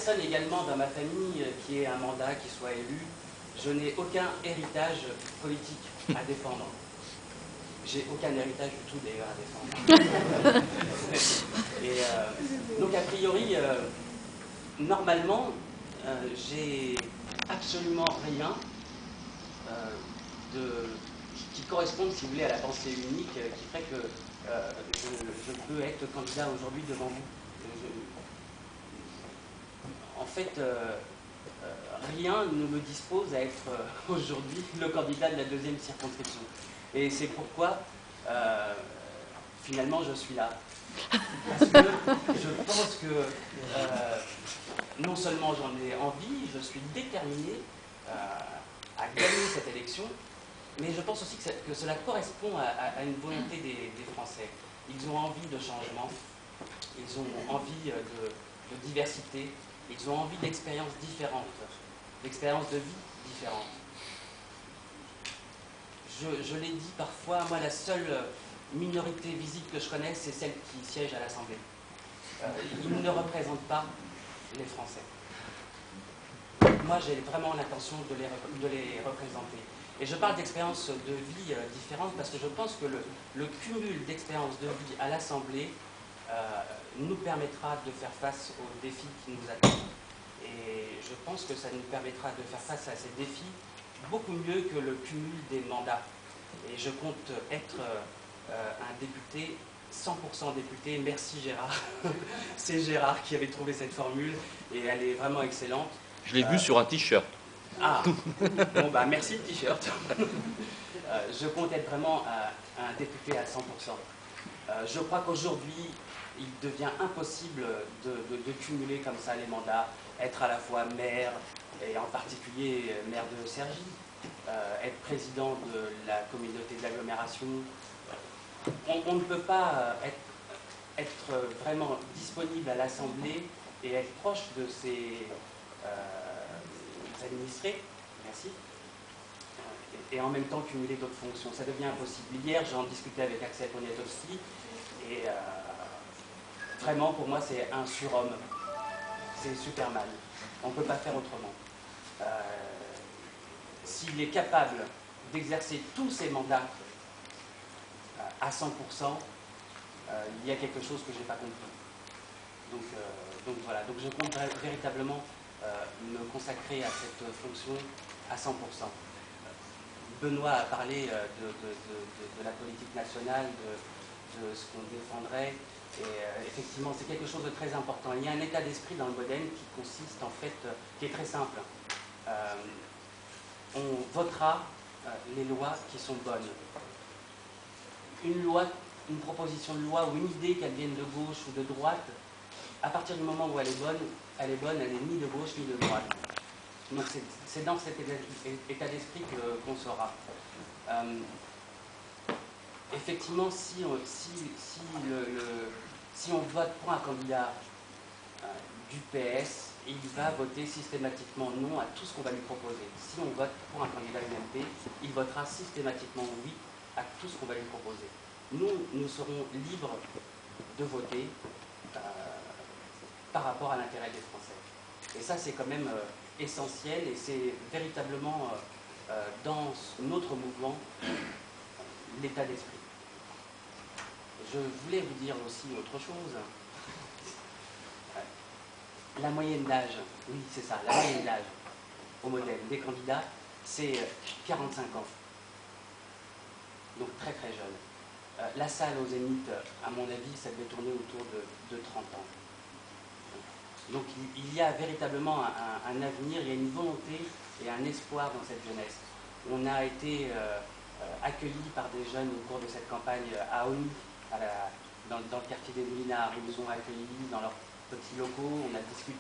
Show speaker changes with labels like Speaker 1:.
Speaker 1: personne également dans ma famille qui ait un mandat, qui soit élu. Je n'ai aucun héritage politique à défendre. J'ai aucun héritage du tout d'ailleurs à défendre. Et donc a priori, normalement, j'ai absolument rien qui corresponde, si vous voulez, à la pensée unique qui ferait que je peux être candidat aujourd'hui devant vous. En fait, rien ne me dispose à être aujourd'hui le candidat de la deuxième circonscription. Et c'est pourquoi, finalement, je suis là. Parce que je pense que non seulement j'en ai envie, je suis déterminé à gagner cette élection, mais je pense aussi que cela correspond à une volonté des Français. Ils ont envie de changement, ils ont envie de diversité, ils ont envie d'expériences différentes, d'expériences de vie différentes. Je l'ai dit parfois, moi la seule minorité visible que je connais, c'est celle qui siège à l'Assemblée. Ils ne représentent pas les Français. Moi j'ai vraiment l'intention de les représenter. Et je parle d'expériences de vie différentes parce que je pense que le cumul d'expériences de vie à l'Assemblée nous permettra de faire face aux défis qui nous attendent. Et je pense que ça nous permettra de faire face à ces défis beaucoup mieux que le cumul des mandats. Et je compte être un député, 100% député. Merci Gérard. C'est Gérard qui avait trouvé cette formule et elle est vraiment excellente.
Speaker 2: Je l'ai vu sur un t-shirt.
Speaker 1: Ah, bon bah merci le t-shirt. Je compte être vraiment un député à 100%. Je crois qu'aujourd'hui, il devient impossible de cumuler comme ça les mandats, être à la fois maire, et en particulier maire de Cergy, être président de la communauté d'agglomération. On ne peut pas être vraiment disponible à l'Assemblée et être proche de ses administrés, merci, et en même temps cumuler d'autres fonctions. Ça devient impossible. Hier, j'en discutais avec Axel Poniatowski, et vraiment, pour moi, c'est un surhomme. C'est Superman. On ne peut pas faire autrement. S'il est capable d'exercer tous ses mandats à 100%, il y a quelque chose que je n'ai pas compris. Donc voilà, donc je compte véritablement me consacrer à cette fonction à 100%. Benoît a parlé de la politique nationale, de ce qu'on défendrait, et effectivement c'est quelque chose de très important. Il y a un état d'esprit dans le Modène qui consiste en fait, qui est très simple. On votera les lois qui sont bonnes. Une loi, une proposition de loi ou une idée, qu'elle vienne de gauche ou de droite, à partir du moment où elle est bonne, elle n'est ni de gauche ni de droite. Donc c'est dans cet état d'esprit qu'on sera. Effectivement, si on vote pour un candidat du PS, il va voter systématiquement non à tout ce qu'on va lui proposer. Si on vote pour un candidat UMP, il votera systématiquement oui à tout ce qu'on va lui proposer. Nous serons libres de voter par rapport à l'intérêt des Français. Et ça, c'est quand même essentiel, et c'est véritablement dans notre mouvement l'état d'esprit. Je voulais vous dire aussi autre chose. La moyenne d'âge, oui c'est ça, la moyenne d'âge au Modène des candidats, c'est 45 ans. Donc très très jeune. La salle au Zénith, à mon avis, ça devait tourner autour de 30 ans. Donc il y a véritablement un avenir, il y a une volonté et un espoir dans cette jeunesse. On a été accueillis par des jeunes au cours de cette campagne à Ony, dans le quartier des Moulinards. Ils nous ont accueillis dans leurs petits locaux, on a discuté.